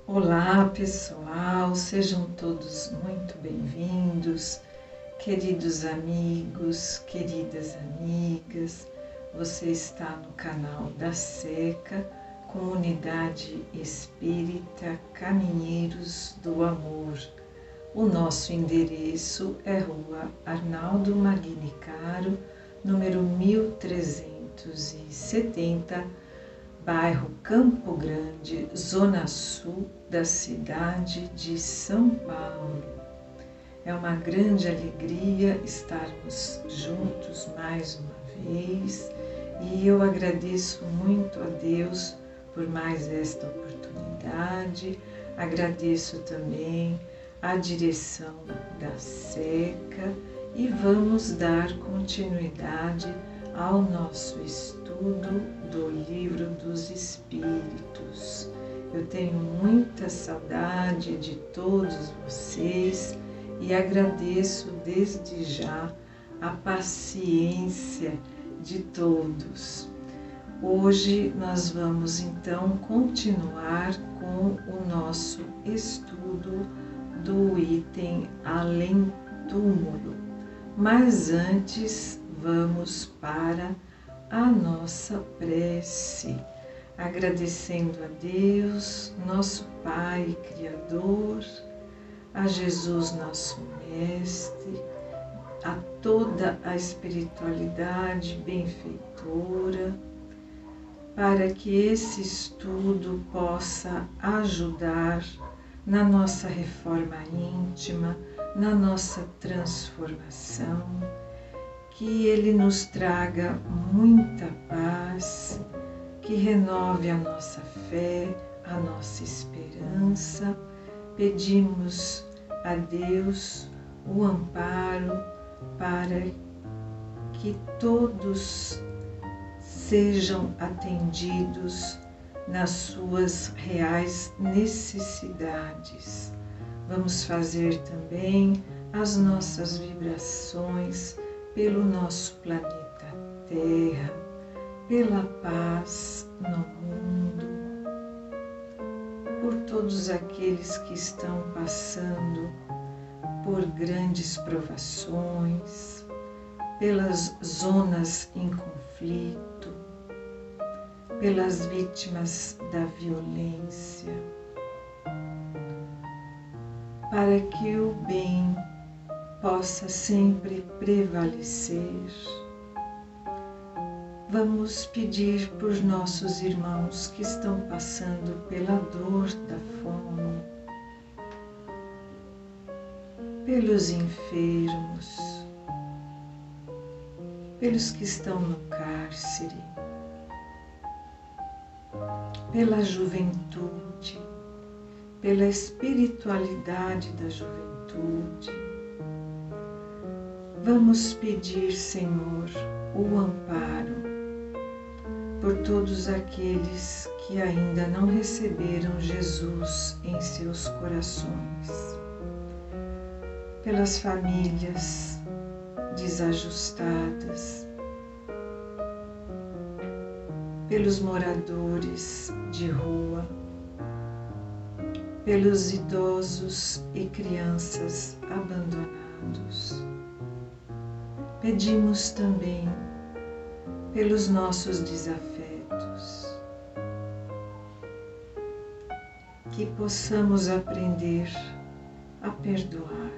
Olá pessoal, sejam todos muito bem-vindos, queridos amigos, queridas amigas. Você está no canal da SECA, Comunidade Espírita Caminheiros do Amor. O nosso endereço é Rua Arnaldo Magnicaro, número 1370, bairro Campo Grande, zona sul da cidade de São Paulo. É uma grande alegria estarmos juntos mais uma vez e eu agradeço muito a Deus por mais esta oportunidade. Agradeço também a direção da SECA e vamos dar continuidade ao nosso estudo do Livro dos Espíritos. Eu tenho muita saudade de todos vocês e agradeço desde já a paciência de todos. Hoje nós vamos então continuar com o nosso estudo do item Além Túmulo, mas antes vamos para a nossa prece, agradecendo a Deus, nosso Pai Criador, a Jesus, nosso Mestre, a toda a espiritualidade benfeitora, para que esse estudo possa ajudar na nossa reforma íntima, na nossa transformação, que Ele nos traga muita paz, que renove a nossa fé, a nossa esperança. Pedimos a Deus o amparo para que todos sejam atendidos nas suas reais necessidades. Vamos fazer também as nossas vibrações pelo nosso planeta Terra, pela paz no mundo, por todos aqueles que estão passando por grandes provações, pelas zonas em conflito, pelas vítimas da violência, para que o bem possa sempre prevalecer. Vamos pedir por nossos irmãos que estão passando pela dor da fome, pelos enfermos, pelos que estão no cárcere, pela juventude, pela espiritualidade da juventude. Vamos pedir, Senhor, o amparo por todos aqueles que ainda não receberam Jesus em seus corações, pelas famílias desajustadas, pelos moradores de rua, pelos idosos e crianças abandonados. Pedimos também pelos nossos desafetos, que possamos aprender a perdoar.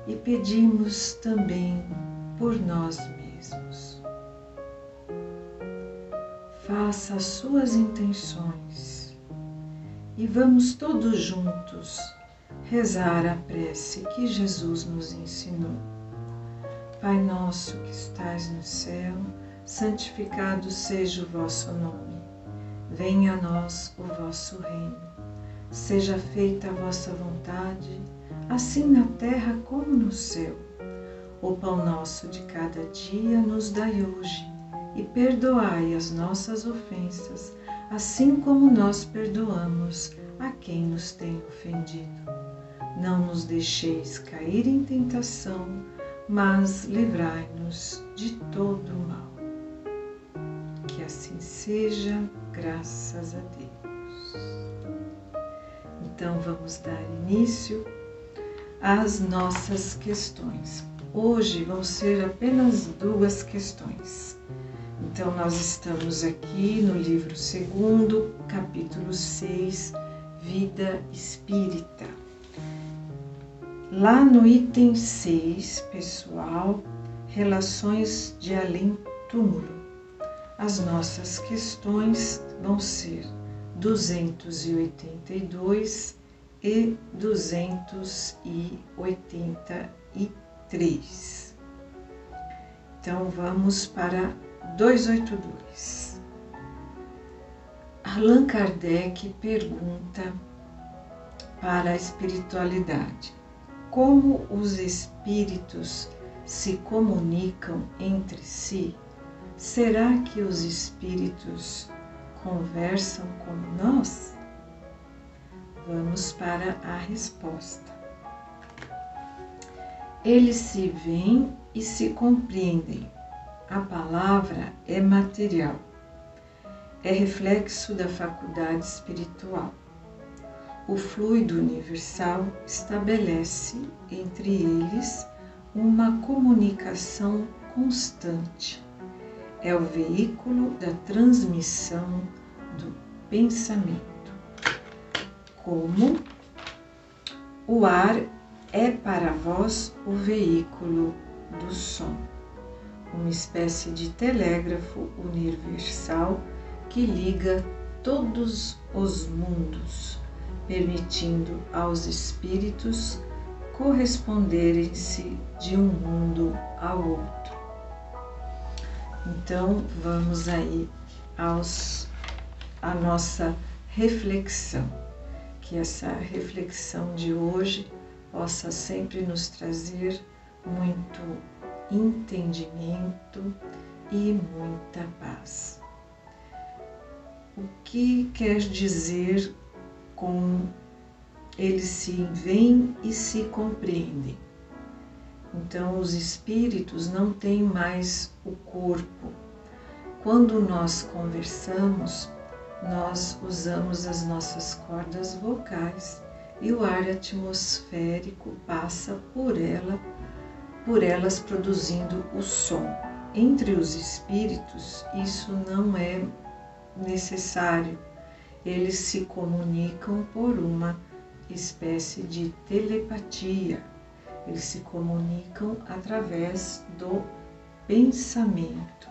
E pedimos também por nós mesmos. Faça as suas intenções e vamos todos juntos rezar a prece que Jesus nos ensinou. Pai nosso que estais no céu, santificado seja o vosso nome. Venha a nós o vosso reino. Seja feita a vossa vontade, assim na terra como no céu. O pão nosso de cada dia nos dai hoje, e perdoai as nossas ofensas, assim como nós perdoamos a quem nos tem ofendido. Não nos deixeis cair em tentação, mas livrai-nos de todo o mal. Que assim seja, graças a Deus. Então vamos dar início às nossas questões. Hoje vão ser apenas 2 questões. Então nós estamos aqui no livro 2, capítulo 6, Vida Espírita. Lá no item 6, pessoal, relações de além-túmulo. As nossas questões vão ser 282 e 283. Então vamos para 282. Allan Kardec pergunta para a espiritualidade: como os espíritos se comunicam entre si? Será que os espíritos conversam como nós? Vamos para a resposta. Eles se veem e se compreendem. A palavra é material, é reflexo da faculdade espiritual. O fluido universal estabelece entre eles uma comunicação constante. É o veículo da transmissão do pensamento. Como o ar é para vós o veículo do som, uma espécie de telégrafo universal que liga todos os mundos, permitindo aos espíritos corresponderem-se de um mundo ao outro. Então, vamos aí à nossa reflexão. Que essa reflexão de hoje possa sempre nos trazer muito entendimento e muita paz. O que quer dizer com eles se veem e se compreendem? Então, os espíritos não têm mais o corpo. Quando nós conversamos, nós usamos as nossas cordas vocais e o ar atmosférico passa por elas produzindo o som. Entre os espíritos, isso não é necessário. Eles se comunicam por uma espécie de telepatia. Eles se comunicam através do pensamento.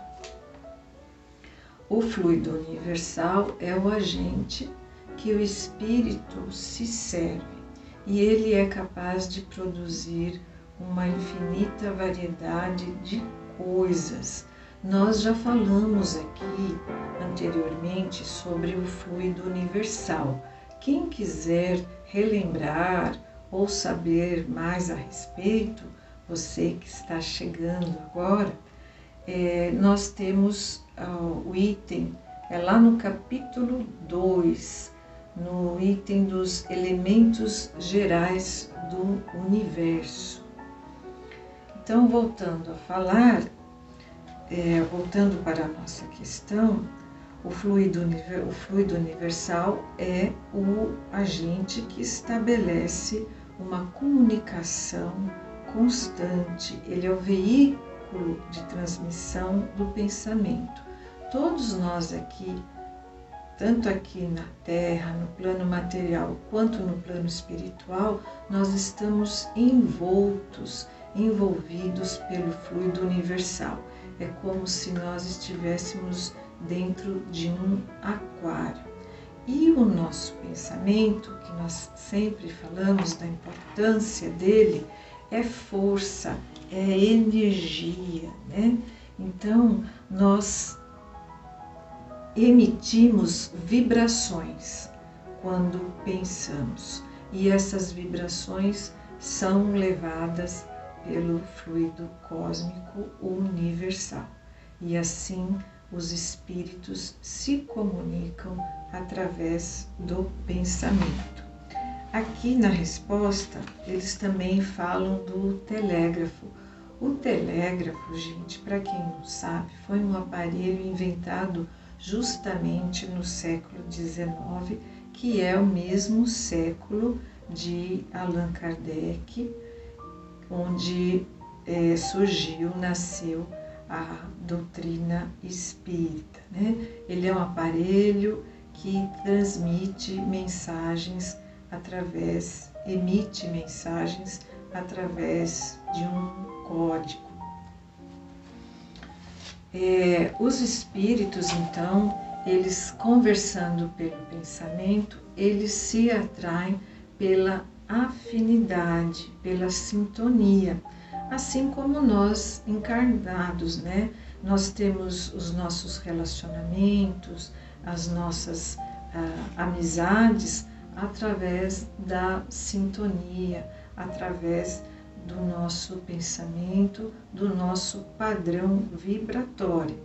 O fluido universal é o agente que o espírito se serve e ele é capaz de produzir uma infinita variedade de coisas. Nós já falamos aqui anteriormente sobre o fluido universal. Quem quiser relembrar ou saber mais a respeito, você que está chegando agora, nós temos o item, lá no capítulo 2, no item dos elementos gerais do universo. Então, voltando a falar, voltando para a nossa questão, o fluido universal é o agente que estabelece uma comunicação constante. Ele é o veículo de transmissão do pensamento. Todos nós aqui, tanto aqui na Terra, no plano material, quanto no plano espiritual, nós estamos envolvidos pelo fluido universal. É como se nós estivéssemos dentro de um aquário. E o nosso pensamento, que nós sempre falamos da importância dele, é força, é energia, né? Então, nós emitimos vibrações quando pensamos, e essas vibrações são levadas pelo fluido cósmico universal. E assim os espíritos se comunicam através do pensamento. Aqui na resposta, eles também falam do telégrafo. O telégrafo, gente, para quem não sabe, foi um aparelho inventado justamente no século XIX, que é o mesmo século de Allan Kardec, onde nasceu a doutrina espírita, né? Ele é um aparelho que emite mensagens através de um código. Os espíritos, então, eles conversando pelo pensamento, eles se atraem pela afinidade, pela sintonia, assim como nós encarnados, né? Nós temos os nossos relacionamentos, as nossas amizades através da sintonia, através do nosso pensamento, do nosso padrão vibratório.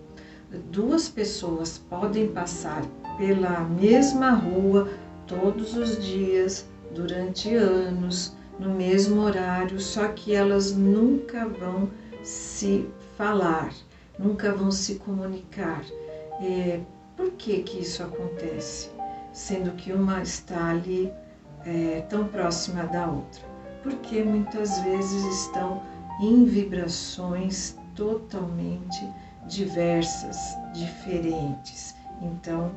Duas pessoas podem passar pela mesma rua todos os dias, durante anos, no mesmo horário, só que elas nunca vão se falar, nunca vão se comunicar. Por que isso acontece? Sendo que uma está ali tão próxima da outra. Porque muitas vezes estão em vibrações totalmente diversas, diferentes. Então,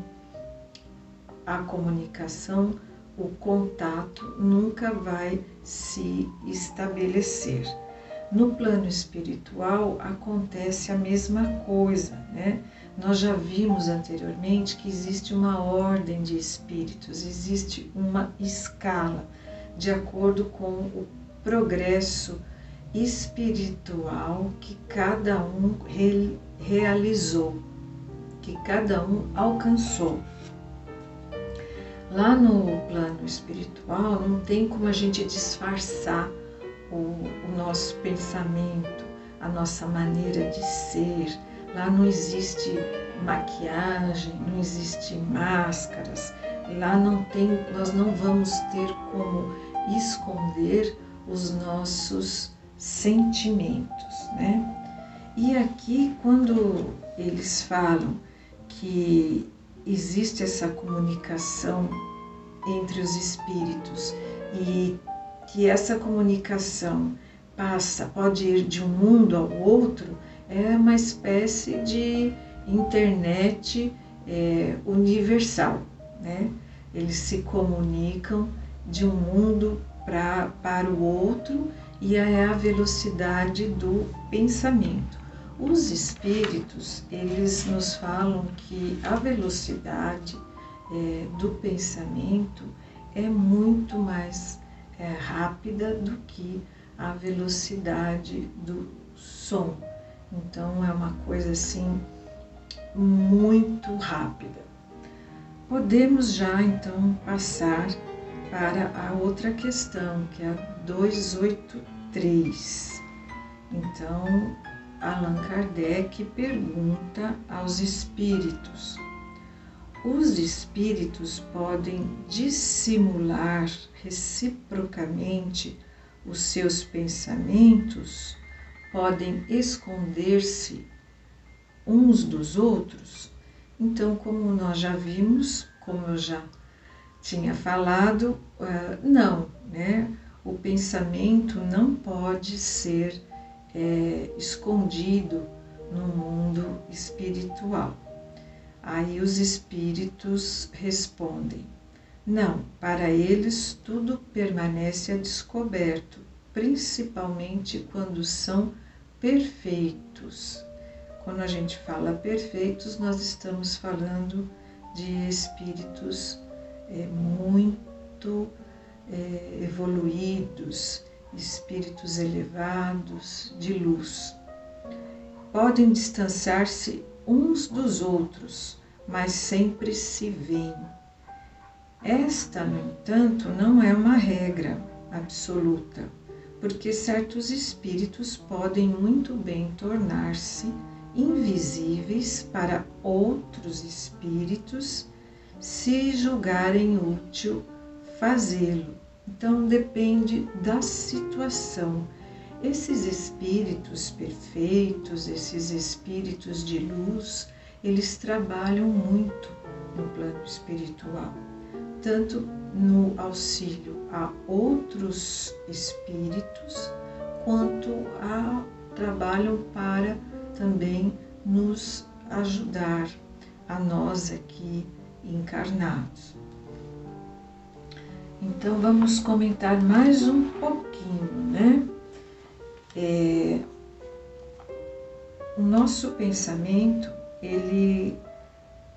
a comunicação, o contato nunca vai se estabelecer. No plano espiritual acontece a mesma coisa, né? Nós já vimos anteriormente que existe uma ordem de espíritos, existe uma escala de acordo com o progresso espiritual que cada um realizou, que cada um alcançou. Lá no plano espiritual não tem como a gente disfarçar o nosso pensamento, a nossa maneira de ser. Lá não existe maquiagem, não existe máscaras. Lá nós não vamos ter como esconder os nossos sentimentos, né? E aqui, quando eles falam que existe essa comunicação entre os espíritos e que essa comunicação pode ir de um mundo ao outro, é uma espécie de internet universal, né? Eles se comunicam de um mundo para o outro e é a velocidade do pensamento. Os espíritos, eles nos falam que a velocidade do pensamento é muito mais rápida do que a velocidade do som. Então, é uma coisa assim muito rápida. Podemos já então passar para a outra questão, que é a 283. Então, Allan Kardec pergunta aos espíritos: os espíritos podem dissimular reciprocamente os seus pensamentos? Podem esconder-se uns dos outros? Então, como nós já vimos, como eu já tinha falado, não, né? O pensamento não pode ser escondido no mundo espiritual. Aí os espíritos respondem: não, para eles tudo permanece a descoberto, principalmente quando são perfeitos. Quando a gente fala perfeitos, nós estamos falando de espíritos muito evoluídos, espíritos elevados, de luz. Podem distanciar-se uns dos outros, mas sempre se veem. Esta, no entanto, não é uma regra absoluta, porque certos espíritos podem muito bem tornar-se invisíveis para outros espíritos se julgarem útil fazê-lo. Então depende da situação. Esses espíritos perfeitos, esses espíritos de luz, eles trabalham muito no plano espiritual, tanto no auxílio a outros espíritos, quanto trabalham para também nos ajudar a nós aqui encarnados. Então vamos comentar mais um pouquinho, né? O nosso pensamento, ele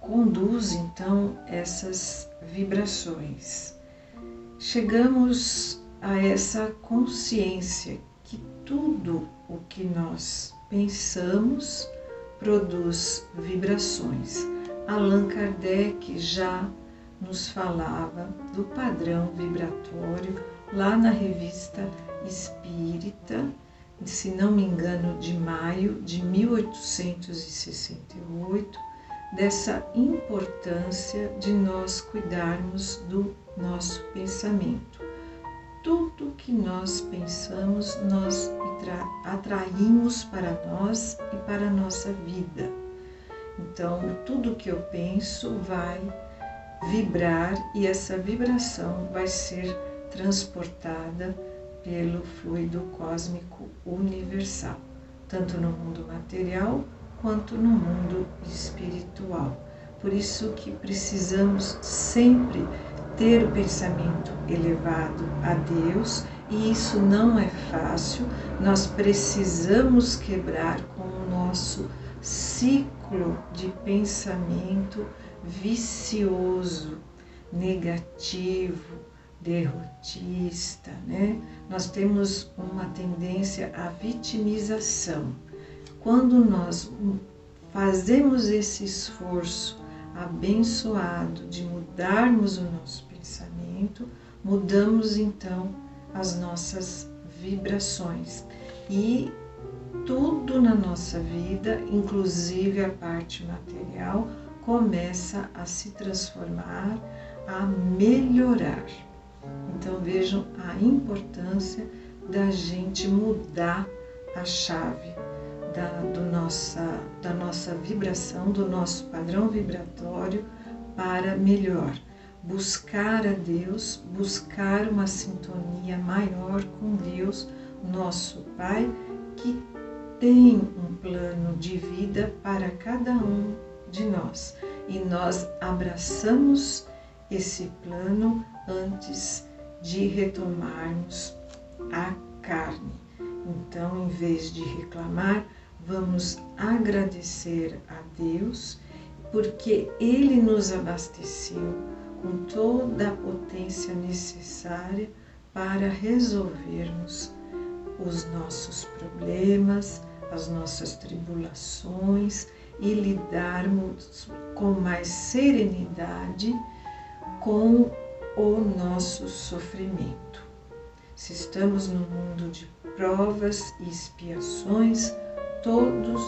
conduz então essas vibrações. Chegamos a essa consciência que tudo o que nós pensamos produz vibrações. Allan Kardec já nos falava do padrão vibratório lá na Revista Espírita, se não me engano, de maio de 1868, dessa importância de nós cuidarmos do nosso pensamento. Tudo que nós pensamos, nós atraímos para nós e para a nossa vida. Então, tudo que eu penso vai vibrar e essa vibração vai ser transportada pelo fluido cósmico universal, tanto no mundo material quanto no mundo espiritual. Por isso que precisamos sempre ter o pensamento elevado a Deus, e isso não é fácil. Nós precisamos quebrar com o nosso ciclo de pensamento vicioso, negativo, derrotista, né? Nós temos uma tendência à vitimização. Quando nós fazemos esse esforço abençoado de mudarmos o nosso pensamento, mudamos então as nossas vibrações. E tudo na nossa vida, inclusive a parte material, começa a se transformar, a melhorar. Então vejam a importância da gente mudar a chave da nossa vibração, do nosso padrão vibratório para melhor. Buscar a Deus, buscar uma sintonia maior com Deus, nosso Pai, que tem um plano de vida para cada um de nós. E nós abraçamos esse plano antes de retomarmos a carne. Então, em vez de reclamar, vamos agradecer a Deus, porque Ele nos abasteceu com toda a potência necessária para resolvermos os nossos problemas, as nossas tribulações e lidarmos com mais serenidade com o nosso sofrimento. Se estamos no mundo de provas e expiações, todos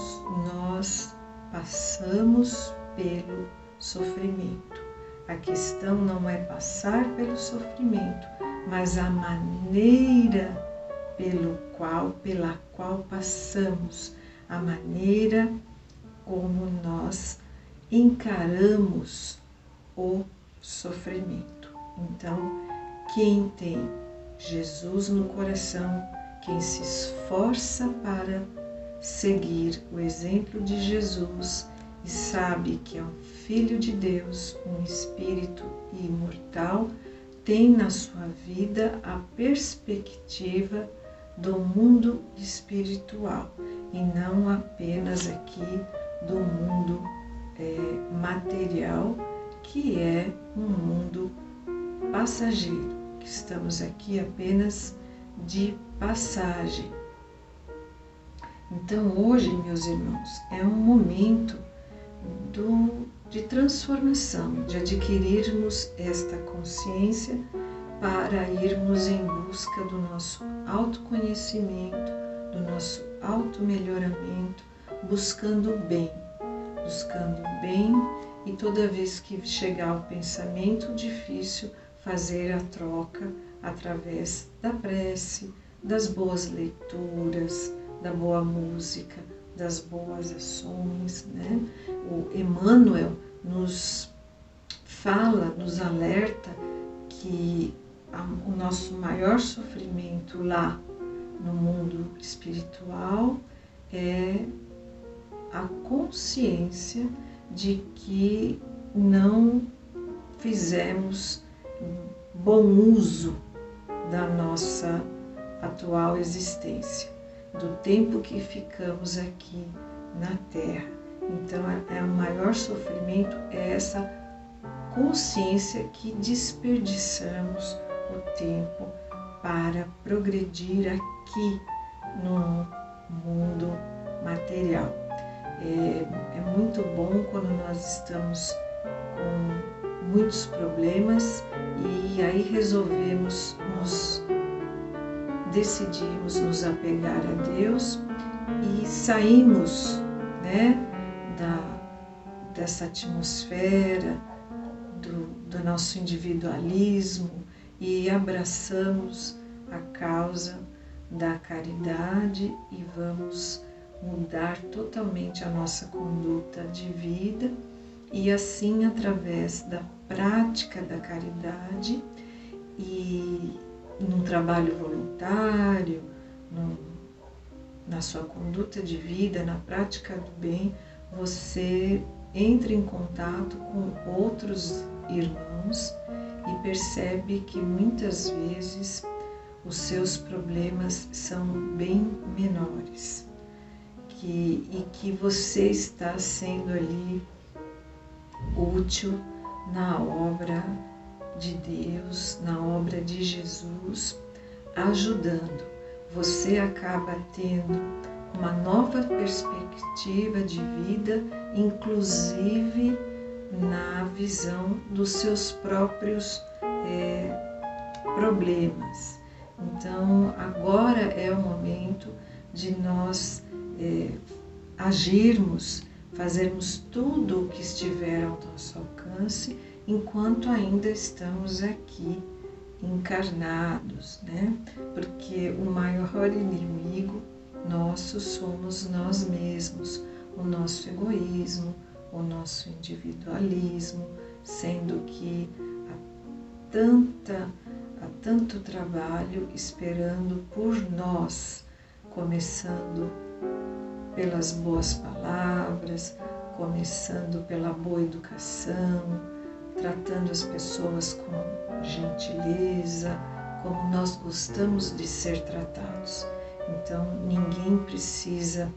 nós passamos pelo sofrimento. A questão não é passar pelo sofrimento, mas a maneira pela qual passamos, a maneira como nós encaramos o sofrimento. Então, quem tem Jesus no coração, quem se esforça para seguir o exemplo de Jesus e sabe que é um Filho de Deus, um Espírito imortal, tem na sua vida a perspectiva do mundo espiritual e não apenas aqui do mundo material, que é um mundo passageiro, que estamos aqui apenas de passagem. Então hoje, meus irmãos, é um momento de transformação, de adquirirmos esta consciência para irmos em busca do nosso autoconhecimento, do nosso automelhoramento, buscando o bem, e toda vez que chegar o pensamento difícil, fazer a troca através da prece, das boas leituras, da boa música, das boas ações, né? O Emmanuel nos fala, nos alerta que o nosso maior sofrimento lá no mundo espiritual é a consciência de que não fizemos bom uso da nossa atual existência, do tempo que ficamos aqui na Terra. Então, o maior sofrimento é essa consciência que desperdiçamos o tempo para progredir aqui no mundo material. É muito bom quando nós estamos com muitos problemas e aí decidimos nos apegar a Deus e saímos, né, dessa atmosfera do nosso individualismo e abraçamos a causa da caridade e vamos mudar totalmente a nossa conduta de vida e assim, através da prática da caridade e num trabalho voluntário, na sua conduta de vida, na prática do bem, você entra em contato com outros irmãos e percebe que muitas vezes os seus problemas são bem menores e que você está sendo ali útil na obra de Deus, na obra de Jesus, ajudando. Você acaba tendo uma nova perspectiva de vida, inclusive na visão dos seus próprios problemas. Então, agora é o momento de nós agirmos, fazermos tudo o que estiver ao nosso alcance, enquanto ainda estamos aqui encarnados, né? Porque o maior inimigo nosso somos nós mesmos, o nosso egoísmo, o nosso individualismo, sendo que há tanto trabalho esperando por nós, começando pelas boas palavras, começando pela boa educação, tratando as pessoas com gentileza, como nós gostamos de ser tratados. Então, ninguém precisa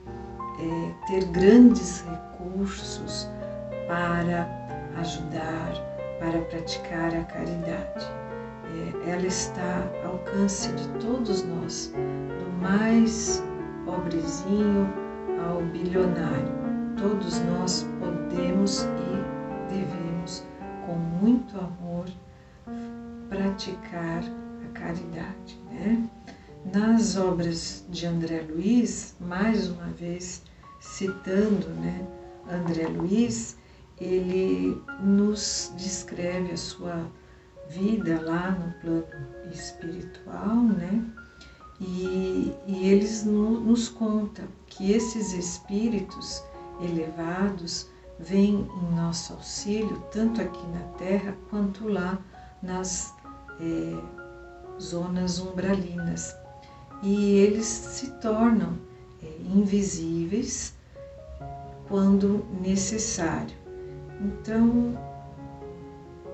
ter grandes recursos para ajudar, para praticar a caridade. Ela está ao alcance de todos nós, do mais pobrezinho ao bilionário. Todos nós podemos e devemos, com muito amor, praticar a caridade, né? Nas obras de André Luiz, mais uma vez citando, né, André Luiz, ele nos descreve a sua vida lá no plano espiritual, né? E eles nos conta que esses espíritos elevados vêm em nosso auxílio, tanto aqui na Terra quanto lá nas zonas umbralinas. E eles se tornam invisíveis quando necessário. Então,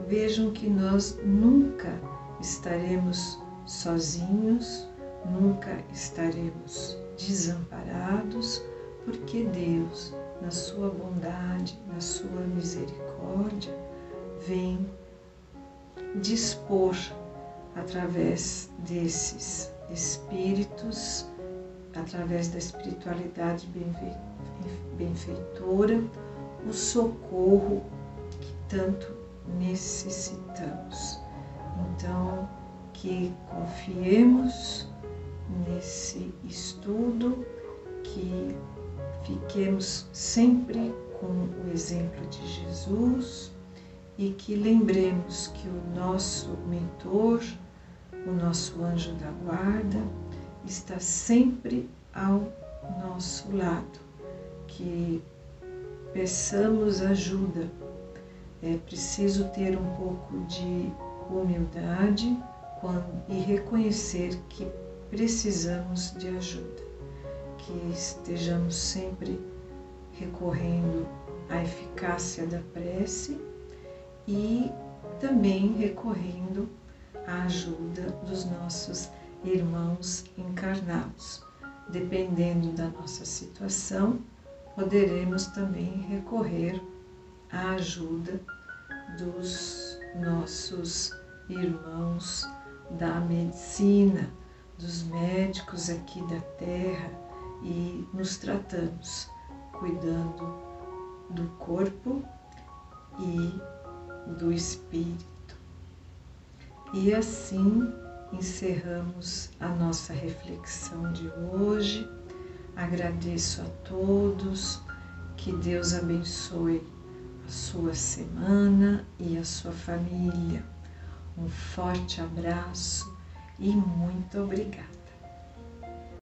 vejam que nós nunca estaremos sozinhos, nunca estaremos desamparados, porque Deus, na sua bondade, na sua misericórdia, vem dispor através desses espíritos, através da espiritualidade benfeitora, o socorro que tanto necessitamos. Então, que confiemos nesse estudo, que fiquemos sempre com o exemplo de Jesus e que lembremos que o nosso mentor, o nosso anjo da guarda, está sempre ao nosso lado, que peçamos ajuda. É preciso ter um pouco de humildade e reconhecer que precisamos de ajuda, que estejamos sempre recorrendo à eficácia da prece e também recorrendo à ajuda dos nossos irmãos encarnados. Dependendo da nossa situação, poderemos também recorrer à ajuda dos nossos irmãos da medicina, dos médicos aqui da Terra, e nos tratamos, cuidando do corpo e do espírito. E assim encerramos a nossa reflexão de hoje. Agradeço a todos, que Deus abençoe a sua semana e a sua família. Um forte abraço e muito obrigada.